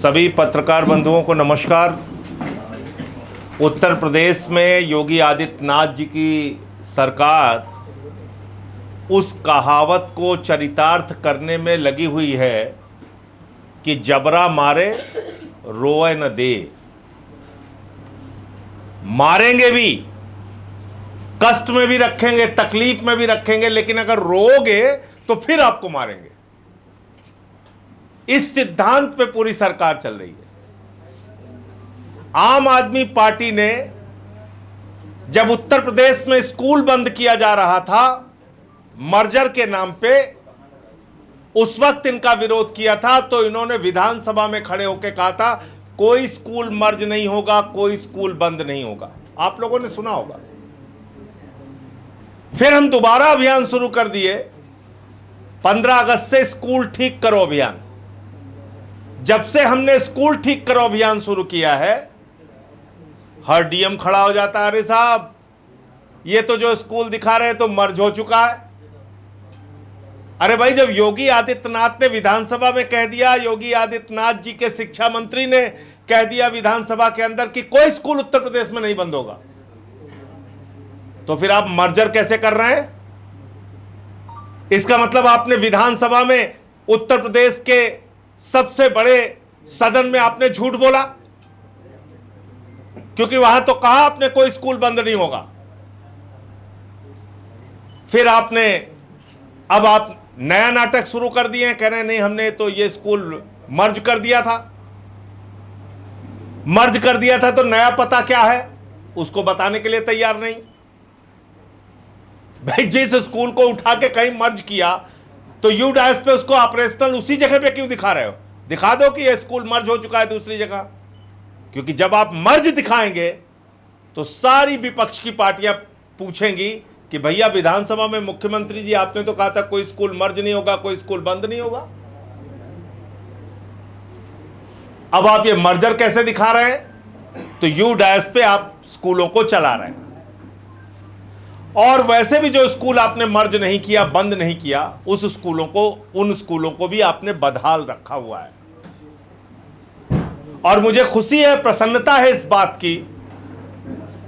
सभी पत्रकार बंधुओं को नमस्कार। उत्तर प्रदेश में योगी आदित्यनाथ जी की सरकार उस कहावत को चरितार्थ करने में लगी हुई है कि जबरा मारे रोए न दे। मारेंगे भी, कष्ट में भी रखेंगे, तकलीफ में भी रखेंगे, लेकिन अगर रोओगे तो फिर आपको मारेंगे। इस सिद्धांत पे पूरी सरकार चल रही है। आम आदमी पार्टी ने जब उत्तर प्रदेश में स्कूल बंद किया जा रहा था मर्जर के नाम पे, उस वक्त इनका विरोध किया था तो इन्होंने विधानसभा में खड़े होकर कहा था कोई स्कूल मर्ज नहीं होगा, कोई स्कूल बंद नहीं होगा। आप लोगों ने सुना होगा। फिर हम दोबारा अभियान शुरू कर दिए, 15 अगस्त से स्कूल ठीक करो अभियान। जब से हमने स्कूल ठीक करो अभियान शुरू किया है, हर डीएम खड़ा हो जाता है, अरे साहब ये तो जो स्कूल दिखा रहे हैं तो मर्ज हो चुका है। अरे भाई, जब योगी आदित्यनाथ ने विधानसभा में कह दिया, योगी आदित्यनाथ जी के शिक्षा मंत्री ने कह दिया विधानसभा के अंदर कि कोई स्कूल उत्तर प्रदेश में नहीं बंद होगा, तो फिर आप मर्जर कैसे कर रहे हैं? इसका मतलब आपने विधानसभा में उत्तर प्रदेश के सबसे बड़े सदन में आपने झूठ बोला, क्योंकि वहां तो कहा आपने कोई स्कूल बंद नहीं होगा। फिर आपने अब आप नया नाटक शुरू कर दिए हैं, कह रहे हैं नहीं हमने तो ये स्कूल मर्ज कर दिया था। मर्ज कर दिया था तो नया पता क्या है उसको बताने के लिए तैयार नहीं। भाई, जिस स्कूल को उठा के कहीं मर्ज किया तो यू डायस पे उसको ऑपरेशनल उसी जगह पे क्यों दिखा रहे हो? दिखा दो कि यह स्कूल मर्ज हो चुका है दूसरी जगह, क्योंकि जब आप मर्ज दिखाएंगे तो सारी विपक्ष की पार्टियां पूछेंगी कि भैया विधानसभा में मुख्यमंत्री जी आपने तो कहा था कोई स्कूल मर्ज नहीं होगा, कोई स्कूल बंद नहीं होगा। अब आप ये मर्जर कैसे दिखा रहे हैं? तो यू डायस पे आप स्कूलों को चला रहे हैं। और वैसे भी जो स्कूल आपने मर्ज नहीं किया, बंद नहीं किया, उन स्कूलों को भी आपने बदहाल रखा हुआ है। और मुझे खुशी है, प्रसन्नता है इस बात की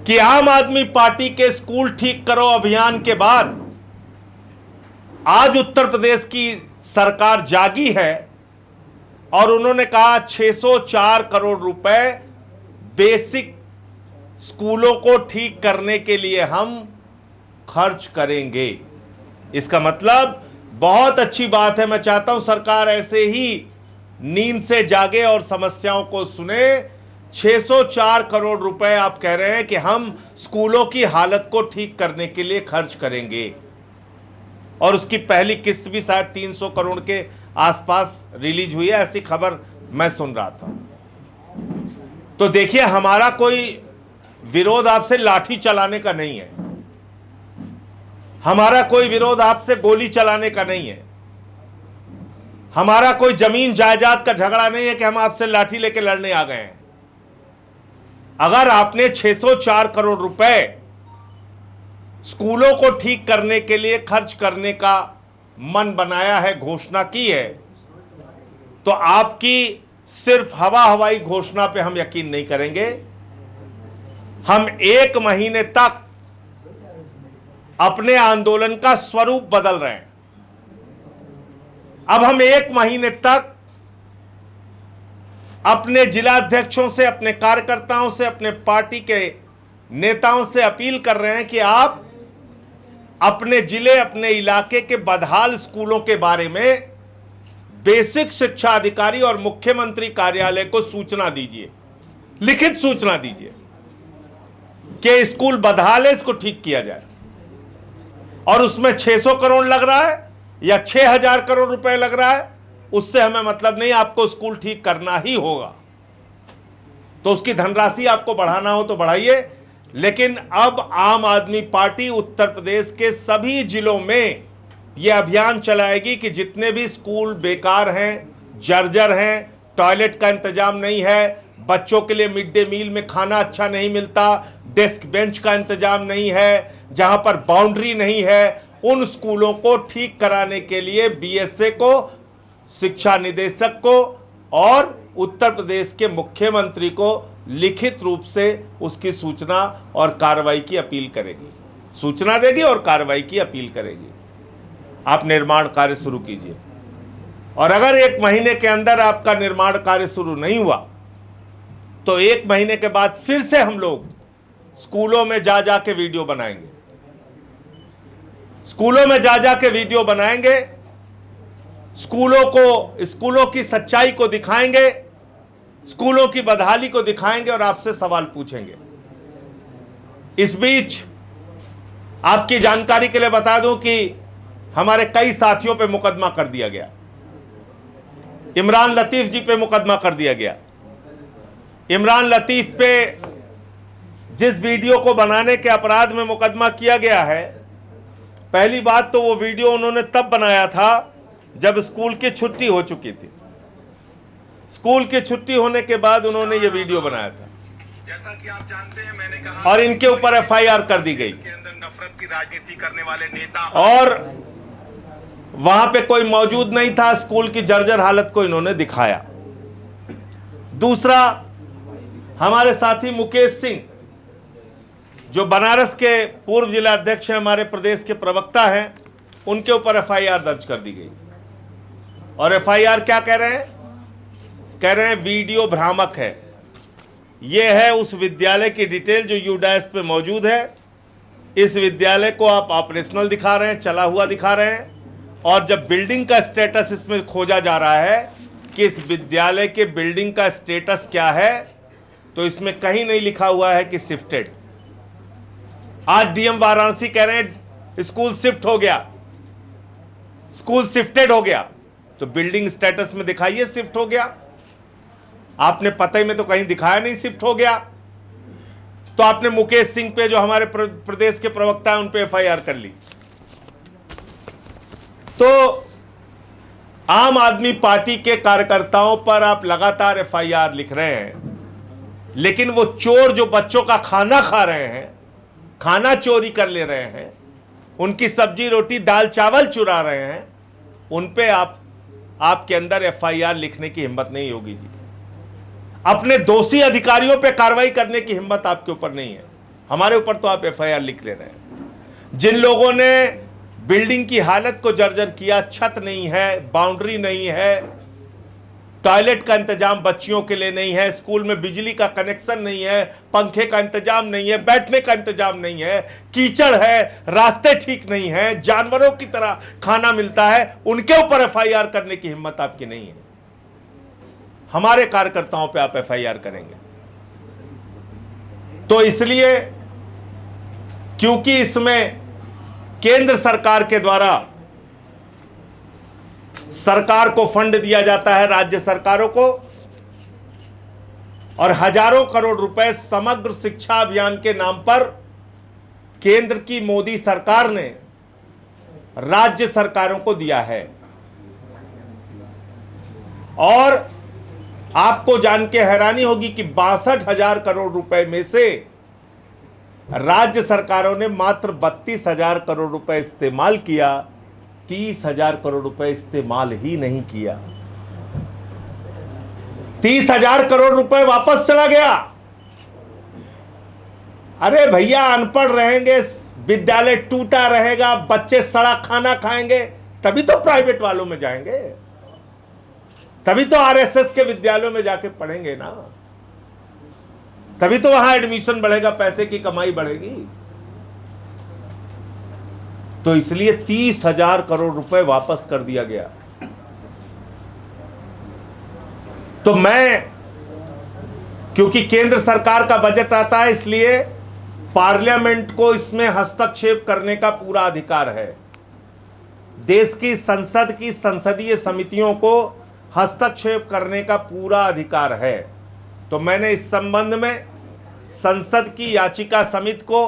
कि आम आदमी पार्टी के स्कूल ठीक करो अभियान के बाद आज उत्तर प्रदेश की सरकार जागी है और उन्होंने कहा 604 करोड़ रुपए बेसिक स्कूलों को ठीक करने के लिए हम खर्च करेंगे। इसका मतलब बहुत अच्छी बात है। मैं चाहता हूं सरकार ऐसे ही नींद से जागे और समस्याओं को सुने। 604 करोड़ रुपए आप कह रहे हैं कि हम स्कूलों की हालत को ठीक करने के लिए खर्च करेंगे, और उसकी पहली किस्त भी शायद 300 करोड़ के आसपास रिलीज हुई है, ऐसी खबर मैं सुन रहा था। तो देखिए, हमारा कोई विरोध आपसे लाठी चलाने का नहीं है, हमारा कोई विरोध आपसे गोली चलाने का नहीं है, हमारा कोई जमीन जायदाद का झगड़ा नहीं है कि हम आपसे लाठी लेके लड़ने आ गए हैं। अगर आपने 604 करोड़ रुपए स्कूलों को ठीक करने के लिए खर्च करने का मन बनाया है, घोषणा की है, तो आपकी सिर्फ हवाई घोषणा पे हम यकीन नहीं करेंगे। हम 1 महीने तक अपने आंदोलन का स्वरूप बदल रहे हैं। अब हम 1 महीने तक अपने जिलाध्यक्षों से, अपने कार्यकर्ताओं से, अपने पार्टी के नेताओं से अपील कर रहे हैं कि आप अपने जिले, अपने इलाके के बदहाल स्कूलों के बारे में बेसिक शिक्षा अधिकारी और मुख्यमंत्री कार्यालय को सूचना दीजिए, लिखित सूचना दीजिए कि स्कूल बदहाल है, इसको ठीक किया जाए। और उसमें 600 करोड़ लग रहा है या 6000 करोड़ रुपए लग रहा है, उससे हमें मतलब नहीं, आपको स्कूल ठीक करना ही होगा। तो उसकी धनराशि आपको बढ़ाना हो तो बढ़ाइए, लेकिन अब आम आदमी पार्टी उत्तर प्रदेश के सभी जिलों में यह अभियान चलाएगी कि जितने भी स्कूल बेकार हैं, जर्जर हैं, टॉयलेट का इंतजाम नहीं है, बच्चों के लिए मिड डे मील में खाना अच्छा नहीं मिलता, डेस्क बेंच का इंतजाम नहीं है, जहां पर बाउंड्री नहीं है, उन स्कूलों को ठीक कराने के लिए बीएसए को, शिक्षा निदेशक को और उत्तर प्रदेश के मुख्यमंत्री को लिखित रूप से उसकी सूचना और कार्रवाई की अपील करेगी, सूचना देगी और कार्रवाई की अपील करेगी। आप निर्माण कार्य शुरू कीजिए, और अगर 1 महीने के अंदर आपका निर्माण कार्य शुरू नहीं हुआ तो 1 महीने के बाद फिर से हम लोग स्कूलों में जा जा के वीडियो बनाएंगे, स्कूलों में जा जा के वीडियो बनाएंगे, स्कूलों की सच्चाई को दिखाएंगे, स्कूलों की बदहाली को दिखाएंगे और आपसे सवाल पूछेंगे। इस बीच आपकी जानकारी के लिए बता दूं कि हमारे कई साथियों पे मुकदमा कर दिया गया। इमरान लतीफ जी पे मुकदमा कर दिया गया। इमरान लतीफ पे जिस वीडियो को बनाने के अपराध में मुकदमा किया गया है, पहली बात तो वो वीडियो उन्होंने तब बनाया था जब स्कूल की छुट्टी हो चुकी थी। स्कूल की छुट्टी होने के बाद उन्होंने ये वीडियो बनाया था, जैसा कि आप जानते हैं, मैंने कहा और इनके ऊपर एफआईआर कर दी गई। के अंदर नफरत की राजनीति करने वाले नेता, और वहां पे कोई मौजूद नहीं था, स्कूल की जर्जर हालत को इन्होंने दिखाया। दूसरा, हमारे साथी मुकेश सिंह, जो बनारस के पूर्व जिला अध्यक्ष हैं, हमारे प्रदेश के प्रवक्ता हैं, उनके ऊपर एफआईआर दर्ज कर दी गई। और एफआईआर क्या कह रहे हैं? कह रहे हैं वीडियो भ्रामक है। यह है उस विद्यालय की डिटेल जो यूडाइस पे मौजूद है। इस विद्यालय को आप ऑपरेशनल दिखा रहे हैं, चला हुआ दिखा रहे हैं, और जब बिल्डिंग का स्टेटस इसमें खोजा जा रहा है कि इस विद्यालय के बिल्डिंग का स्टेटस क्या है, तो इसमें कहीं नहीं लिखा हुआ है कि शिफ्टेड। आज डीएम वाराणसी कह रहे हैं स्कूल शिफ्ट हो गया, स्कूल शिफ्टेड हो गया। तो बिल्डिंग स्टेटस में दिखाइए शिफ्ट हो गया। आपने पते में तो कहीं दिखाया नहीं शिफ्ट हो गया। तो आपने मुकेश सिंह पे, जो हमारे प्रदेश के प्रवक्ता हैं, उन पे एफआईआर कर ली। तो आम आदमी पार्टी के कार्यकर्ताओं पर आप लगातार एफआईआर लिख रहे हैं, लेकिन वो चोर जो बच्चों का खाना खा रहे हैं, खाना चोरी कर ले रहे हैं, उनकी सब्जी रोटी दाल चावल चुरा रहे हैं, उन पे आपके अंदर एफआईआर लिखने की हिम्मत नहीं होगी जी। अपने दोषी अधिकारियों पे कार्रवाई करने की हिम्मत आपके ऊपर नहीं है। हमारे ऊपर तो आप एफआईआर लिख ले रहे हैं। जिन लोगों ने बिल्डिंग की हालत को जर्जर किया, छत नहीं है, बाउंड्री नहीं है, टॉयलेट का इंतजाम बच्चियों के लिए नहीं है, स्कूल में बिजली का कनेक्शन नहीं है, पंखे का इंतजाम नहीं है, बैठने का इंतजाम नहीं है, कीचड़ है, रास्ते ठीक नहीं है, जानवरों की तरह खाना मिलता है, उनके ऊपर एफआईआर करने की हिम्मत आपकी नहीं है। हमारे कार्यकर्ताओं पे आप एफआईआर करेंगे। तो इसलिए, क्योंकि इसमें केंद्र सरकार के द्वारा सरकार को फंड दिया जाता है, राज्य सरकारों को, और हजारों करोड़ रुपए समग्र शिक्षा अभियान के नाम पर केंद्र की मोदी सरकार ने राज्य सरकारों को दिया है। और आपको जान के हैरानी होगी कि 62,000 करोड़ रुपए में से राज्य सरकारों ने मात्र 32,000 करोड़ रुपए इस्तेमाल किया, 30,000 करोड़ रुपए इस्तेमाल ही नहीं किया। 30,000 करोड़ रुपए वापस चला गया। अरे भैया, अनपढ़ रहेंगे, विद्यालय टूटा रहेगा, बच्चे सड़ा खाना खाएंगे, तभी तो प्राइवेट वालों में जाएंगे, तभी तो आरएसएस के विद्यालयों में जाके पढ़ेंगे ना, तभी तो वहां एडमिशन बढ़ेगा, पैसे की कमाई बढ़ेगी। तो इसलिए 30,000 करोड़ रुपए वापस कर दिया गया। तो मैं, क्योंकि केंद्र सरकार का बजट आता है, इसलिए पार्लियामेंट को इसमें हस्तक्षेप करने का पूरा अधिकार है। देश की संसद की संसदीय समितियों को हस्तक्षेप करने का पूरा अधिकार है। तो मैंने इस संबंध में संसद की याचिका समिति को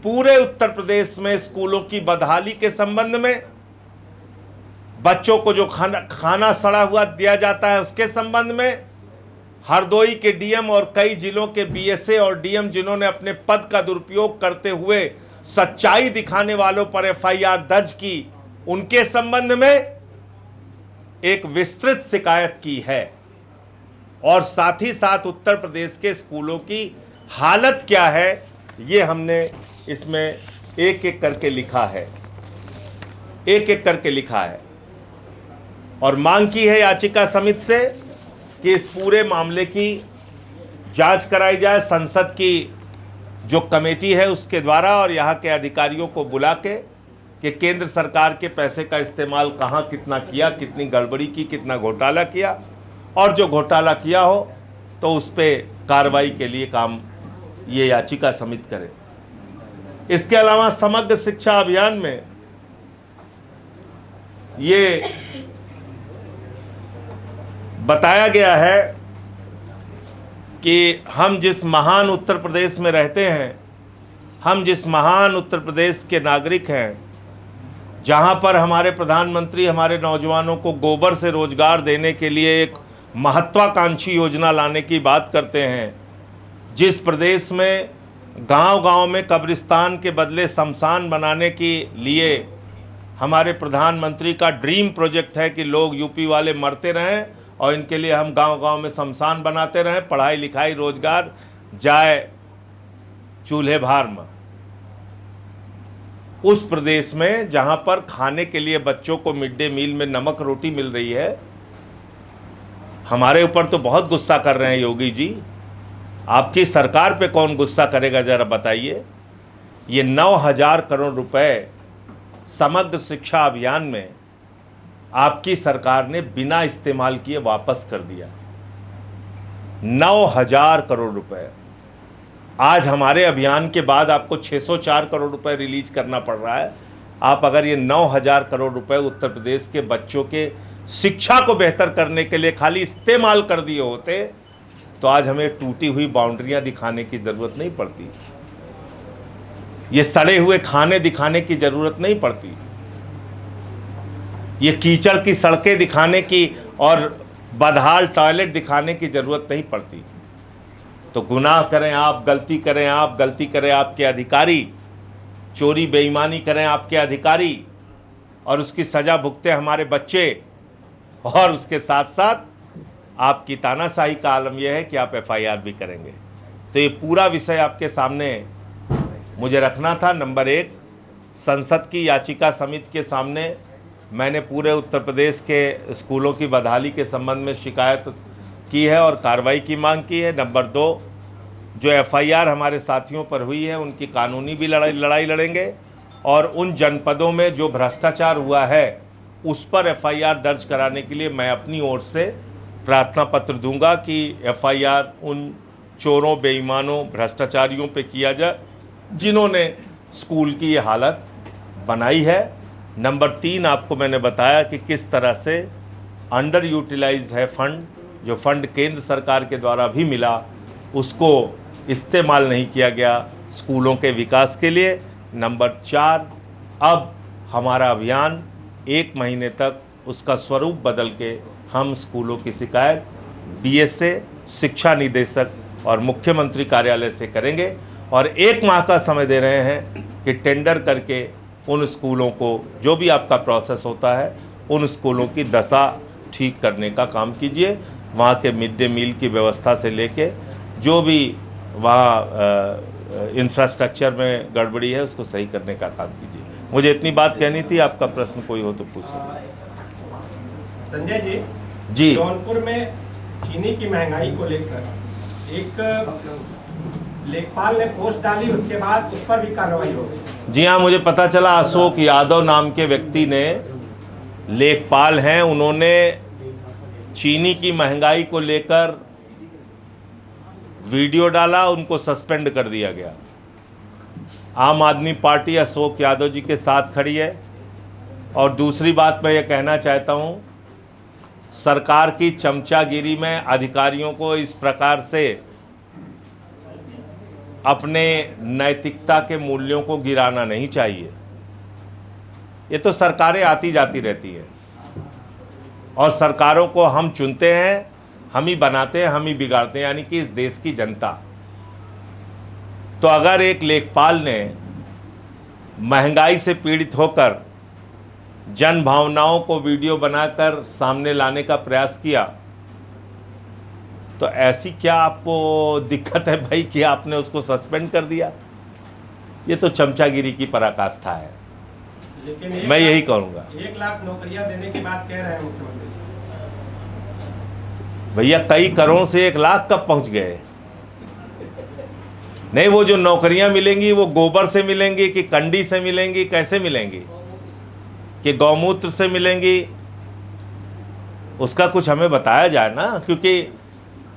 पूरे उत्तर प्रदेश में स्कूलों की बदहाली के संबंध में, बच्चों को जो खाना सड़ा हुआ दिया जाता है उसके संबंध में, हरदोई के डीएम और कई जिलों के बीएसए और डीएम जिन्होंने अपने पद का दुरुपयोग करते हुए सच्चाई दिखाने वालों पर एफआईआर दर्ज की, उनके संबंध में एक विस्तृत शिकायत की है। और साथ ही साथ उत्तर प्रदेश के स्कूलों की हालत क्या है, ये हमने इसमें एक एक करके लिखा है, एक एक करके लिखा है। और मांग की है याचिका समिति से कि इस पूरे मामले की जांच कराई जाए संसद की जो कमेटी है उसके द्वारा, और यहाँ के अधिकारियों को बुला के कि केंद्र सरकार के पैसे का इस्तेमाल कहाँ कितना किया, कितनी गड़बड़ी की, कितना घोटाला किया, और जो घोटाला किया हो तो उस पर कार्रवाई के लिए काम ये याचिका समिति करे। इसके अलावा समग्र शिक्षा अभियान में ये बताया गया है कि हम जिस महान उत्तर प्रदेश में रहते हैं, हम जिस महान उत्तर प्रदेश के नागरिक हैं, जहां पर हमारे प्रधानमंत्री हमारे नौजवानों को गोबर से रोजगार देने के लिए एक महत्वाकांक्षी योजना लाने की बात करते हैं, जिस प्रदेश में गांव-गांव में कब्रिस्तान के बदले शमशान बनाने के लिए हमारे प्रधानमंत्री का ड्रीम प्रोजेक्ट है कि लोग यूपी वाले मरते रहें और इनके लिए हम गांव-गांव में शमशान बनाते रहें, पढ़ाई लिखाई रोजगार जाए चूल्हे भार में। उस प्रदेश में जहां पर खाने के लिए बच्चों को मिड डे मील में नमक रोटी मिल रही है, हमारे ऊपर तो बहुत गुस्सा कर रहे हैं योगी जी, आपकी सरकार पे कौन गुस्सा करेगा जरा बताइए। ये 9,000 करोड़ रुपए समग्र शिक्षा अभियान में आपकी सरकार ने बिना इस्तेमाल किए वापस कर दिया। 9,000 करोड़ रुपए। आज हमारे अभियान के बाद आपको 604 करोड़ रुपए रिलीज करना पड़ रहा है। आप अगर ये 9,000 करोड़ रुपए उत्तर प्रदेश के बच्चों के शिक्षा को बेहतर करने के लिए खाली इस्तेमाल कर दिए होते तो आज हमें टूटी हुई बाउंड्रियां दिखाने की ज़रूरत नहीं पड़ती, ये सड़े हुए खाने दिखाने की ज़रूरत नहीं पड़ती, ये कीचड़ की सड़कें दिखाने की और बदहाल टॉयलेट दिखाने की ज़रूरत नहीं पड़ती। तो गुनाह करें आप, गलती करें आप, गलती करें आपके अधिकारी, चोरी बेईमानी करें आपके अधिकारी और उसकी सज़ा भुगते हमारे बच्चे, और उसके साथ साथ आपकी तानाशाही का आलम यह है कि आप एफआईआर भी करेंगे। तो ये पूरा विषय आपके सामने मुझे रखना था। नंबर 1, संसद की याचिका समिति के सामने मैंने पूरे उत्तर प्रदेश के स्कूलों की बदहाली के संबंध में शिकायत की है और कार्रवाई की मांग की है। नंबर 2, जो एफआईआर हमारे साथियों पर हुई है उनकी कानूनी भी लड़ाई लड़ेंगे, और उन जनपदों में जो भ्रष्टाचार हुआ है उस पर एफआईआर दर्ज कराने के लिए मैं अपनी ओर से प्रार्थना पत्र दूंगा कि एफआईआर उन चोरों, बेईमानों, भ्रष्टाचारियों पे किया जाए जिन्होंने स्कूल की ये हालत बनाई है। नंबर 3, आपको मैंने बताया कि किस तरह से अंडर यूटिलाइज्ड है फंड, जो फंड केंद्र सरकार के द्वारा भी मिला उसको इस्तेमाल नहीं किया गया स्कूलों के विकास के लिए। नंबर 4, अब हमारा अभियान 1 महीने तक उसका स्वरूप बदल के हम स्कूलों की शिकायत बीएसए, शिक्षा निदेशक और मुख्यमंत्री कार्यालय से करेंगे, और 1 माह का समय दे रहे हैं कि टेंडर करके उन स्कूलों को, जो भी आपका प्रोसेस होता है, उन स्कूलों की दशा ठीक करने का काम कीजिए। वहाँ के मिड डे मील की व्यवस्था से लेके जो भी वहाँ इंफ्रास्ट्रक्चर में गड़बड़ी है उसको सही करने का काम कीजिए। मुझे इतनी बात कहनी थी। आपका प्रश्न कोई हो तो पूछ सकते। संजय जी, जौनपुर में चीनी की महंगाई को लेकर एक लेखपाल ने पोस्ट डाली, उसके बाद उस पर भी कार्रवाई हो गई। जी हाँ, मुझे पता चला अशोक यादव नाम के व्यक्ति ने, लेखपाल हैं, उन्होंने चीनी की महंगाई को लेकर वीडियो डाला, उनको सस्पेंड कर दिया गया। आम आदमी पार्टी अशोक यादव जी के साथ खड़ी है। और दूसरी बात मैं ये कहना चाहता हूँ, सरकार की चमचागिरी में अधिकारियों को इस प्रकार से अपने नैतिकता के मूल्यों को गिराना नहीं चाहिए। ये तो सरकारें आती जाती रहती हैं और सरकारों को हम चुनते हैं, हम ही बनाते हैं, हम ही बिगाड़ते हैं, यानी कि इस देश की जनता। तो अगर एक लेखपाल ने महंगाई से पीड़ित होकर जन भावनाओं को वीडियो बनाकर सामने लाने का प्रयास किया तो ऐसी क्या आपको दिक्कत है भाई कि आपने उसको सस्पेंड कर दिया? ये तो चमचागिरी की पराकाष्ठा है। लेकिन मैं यही कहूँगा। 1 लाख नौकरियां देने की बात कह रहे हैं मुख्यमंत्री। भैया कई करोड़ से 1 लाख कब पहुंच गए? नहीं, वो जो नौकरियां मिलेंगी वो गोबर से मिलेंगी कि कंडी से मिलेंगी, कैसे मिलेंगी, कि गौमूत्र से मिलेंगी? उसका कुछ हमें बताया जाए ना, क्योंकि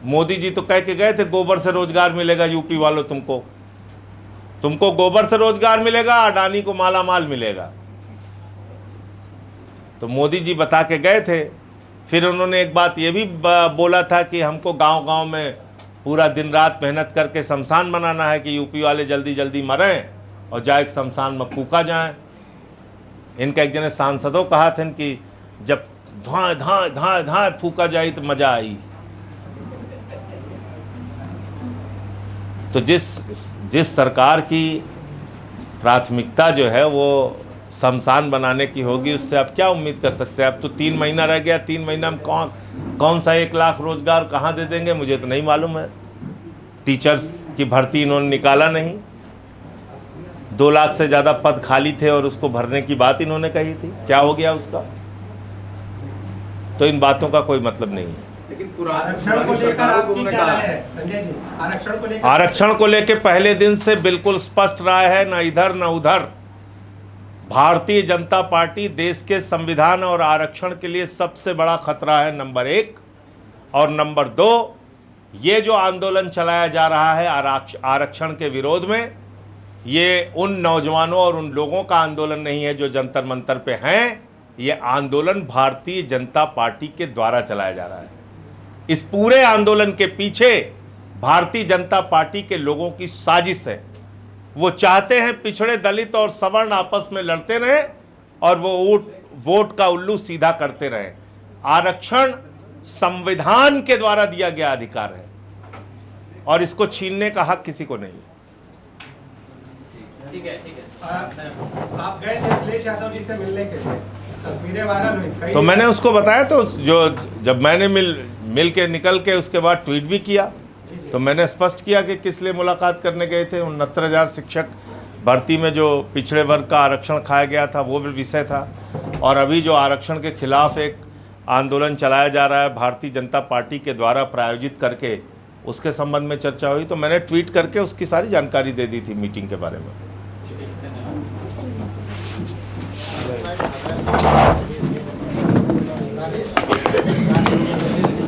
मोदी जी तो कह के गए थे गोबर से रोजगार मिलेगा यूपी वालों, तुमको गोबर से रोजगार मिलेगा, अडानी को माला माल मिलेगा। तो मोदी जी बता के गए थे। फिर उन्होंने एक बात ये भी बोला था कि हमको गांव-गांव में पूरा दिन रात मेहनत करके शमशान बनाना है कि यूपी वाले जल्दी जल्दी मरें और जाए शमशान में फूका जाए। इनका एक जने सांसदों कहा था कि जब धाए धाए धाए धाए फूका जाए तो मजा आई। तो जिस सरकार की प्राथमिकता जो है वो शमशान बनाने की होगी, उससे आप क्या उम्मीद कर सकते हैं? अब तो 3 महीना रह गया, 3 महीना में कौन सा 1 लाख रोजगार कहाँ दे देंगे मुझे तो नहीं मालूम है। टीचर्स की भर्ती इन्होंने निकाला नहीं, 2 लाख से ज़्यादा पद खाली थे और उसको भरने की बात इन्होंने कही थी, क्या हो गया उसका? तो इन बातों का कोई मतलब नहीं है। लेकिन आरक्षण को लेकर आपकी क्या राय है संजय जी? आरक्षण को लेकर पहले दिन से बिल्कुल स्पष्ट राय है, ना इधर ना उधर। भारतीय जनता पार्टी देश के संविधान और आरक्षण के लिए सबसे बड़ा खतरा है, नंबर 1। और नंबर 2, ये जो आंदोलन चलाया जा रहा है आरक्षण के विरोध में, ये उन नौजवानों और उन लोगों का आंदोलन नहीं है जो जंतर मंतर पे हैं। ये आंदोलन भारतीय जनता पार्टी के द्वारा चलाया जा रहा है। इस पूरे आंदोलन के पीछे भारतीय जनता पार्टी के लोगों की साजिश है। वो चाहते हैं पिछड़े, दलित और सवर्ण आपस में लड़ते रहें और वो वोट का उल्लू सीधा करते रहें। आरक्षण संविधान के द्वारा दिया गया अधिकार है और इसको छीनने का हक किसी को नहीं है। ठीक है। आप गए थे अखिलेश यादव जी से मिलने के लिए, तस्वीरें वायरल हुई। तो मैंने उसको बताया, तो जो जब मैंने मिल के निकल के उसके बाद ट्वीट भी किया, तो मैंने स्पष्ट किया कि किस लिए मुलाकात करने गए थे। 69,000 शिक्षक भर्ती में जो पिछड़े वर्ग का आरक्षण खाया गया था वो भी विषय था। और अभी जो आरक्षण के खिलाफ एक आंदोलन चलाया जा रहा है भारतीय जनता पार्टी के द्वारा प्रायोजित करके, उसके संबंध में चर्चा हुई। तो मैंने ट्वीट करके उसकी सारी जानकारी दे दी थी मीटिंग के बारे में।